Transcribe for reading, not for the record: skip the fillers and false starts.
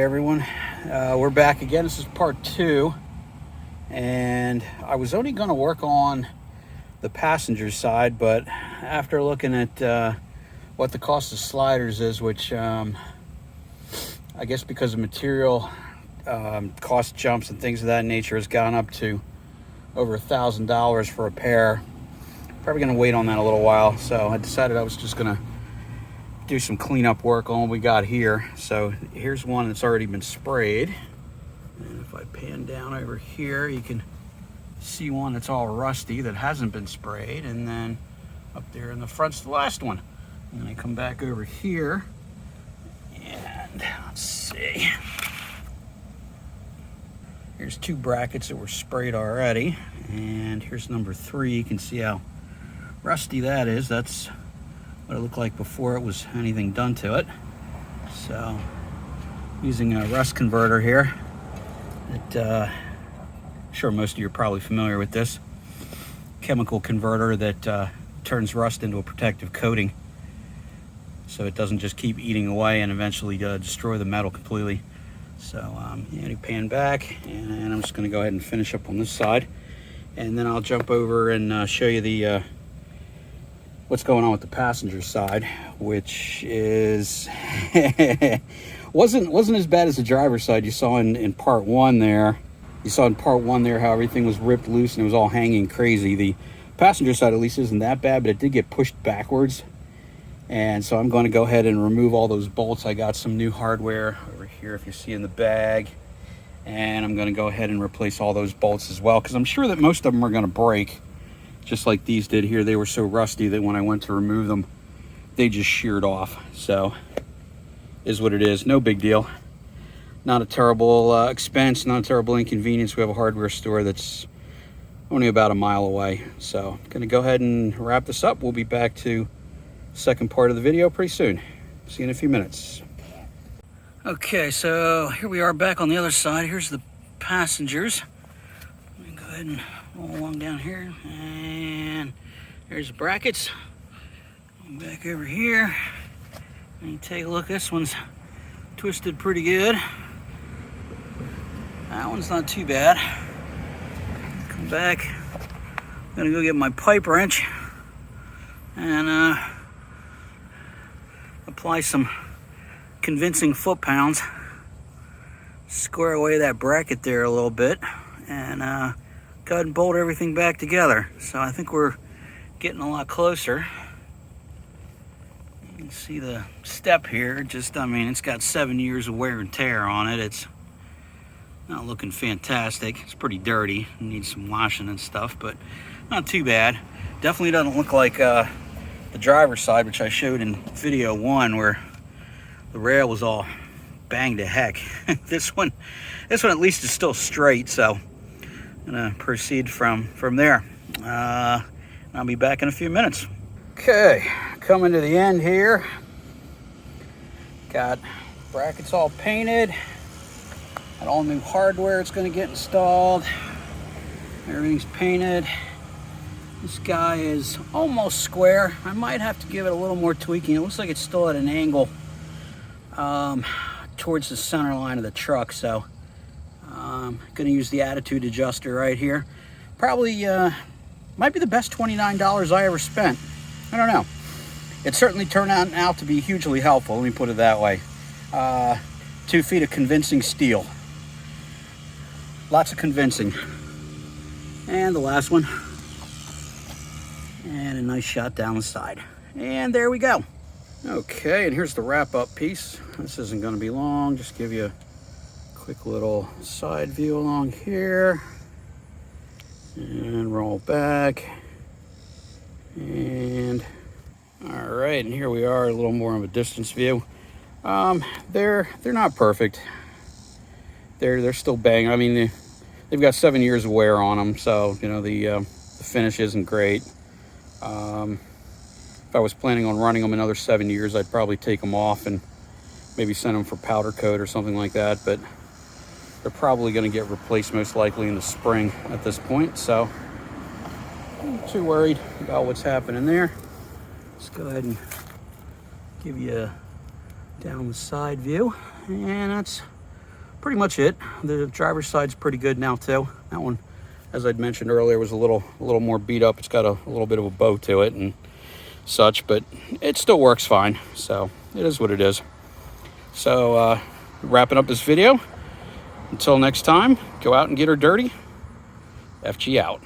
everyone. We're back again. This is part 2, and I was only going to work on the passenger side, but after looking at what the cost of sliders is, which I guess because of material cost jumps and things of that nature has gone up to over $1,000 for a pair. Probably going to wait on that a little while, so I decided I was just going to do some cleanup work on what we got here. So here's one that's already been sprayed, and if I pan down over here you can see one that's all rusty that hasn't been sprayed, and then up there in the front's the last one. And then I come back over here and let's see, here's 2 brackets that were sprayed already, and here's number 3. You can see how rusty that is. That's what it looked like before it was anything done to it. So using a rust converter here, I'm sure most of you are probably familiar with this chemical converter that turns rust into a protective coating, so it doesn't just keep eating away and eventually destroy the metal completely. So you pan back, and I'm just going to go ahead and finish up on this side, and then I'll jump over and show you the what's going on with the passenger side, which is wasn't as bad as the driver's side. You saw in part 1 there. You saw in part 1 there how everything was ripped loose and it was all hanging crazy. The passenger side at least isn't that bad, but it did get pushed backwards. And so I'm going to go ahead and remove all those bolts. I got some new hardware over here, if you see in the bag, and I'm going to go ahead and replace all those bolts as well, because I'm sure that most of them are going to break, just like these did here. They were so rusty that when I went to remove them, they just sheared off. So is what it is. No big deal. Not a terrible expense, not a terrible inconvenience. We have a hardware store that's only about a mile away. So I'm going to go ahead and wrap this up. We'll be back to the second part of the video pretty soon. See you in a few minutes. Okay, so here we are back on the other side. Here's the passengers. Let me go ahead and roll along down here, and there's the brackets. Back over here, and you take a look. This one's twisted pretty good. That one's not too bad. Come back. I'm gonna go get my pipe wrench and apply some convincing foot-pounds. Square away that bracket there a little bit, and go ahead and bolt everything back together. So I think we're getting a lot closer. You can see the step here. Just, I mean, it's got 7 years of wear and tear on it. It's not looking fantastic. It's pretty dirty. It needs some washing and stuff, but not too bad. Definitely doesn't look like the driver's side, which I showed in video 1, where the rail was all banged to heck. This one at least is still straight, so I'm gonna proceed from there. I'll be back in a few minutes. Okay, coming to the end here. Got brackets all painted. Got all new hardware it's gonna get installed. Everything's painted. This guy is almost square. I might have to give it a little more tweaking. It looks like it's still at an angle towards the center line of the truck, so I'm gonna use the attitude adjuster right here. Probably might be the best $29 I ever spent. I don't know. It certainly turned out to be hugely helpful, let me put it that way. 2 feet of convincing steel. Lots of convincing. And the last one. And a nice shot down the side. And there we go. Okay, and here's the wrap-up piece. This isn't going to be long. Just give you a quick little side view along here. And roll back. And all right, and here we are, a little more of a distance view. They're not perfect. They're still banging. I mean, they've got 7 years of wear on them, so you know the finish isn't great. If I was planning on running them another 7 years, I'd probably take them off and maybe send them for powder coat or something like that, but they're probably going to get replaced most likely in the spring at this point, so I'm not too worried about what's happening there. Let's go ahead and give you a down the side view, and that's pretty much it. The driver's side's pretty good now too. That one, as I'd mentioned earlier, was a little more beat up. It's got a little bit of a bow to it and such, but it still works fine. So it is what it is. So wrapping up this video. Until next time, go out and get her dirty. FG out.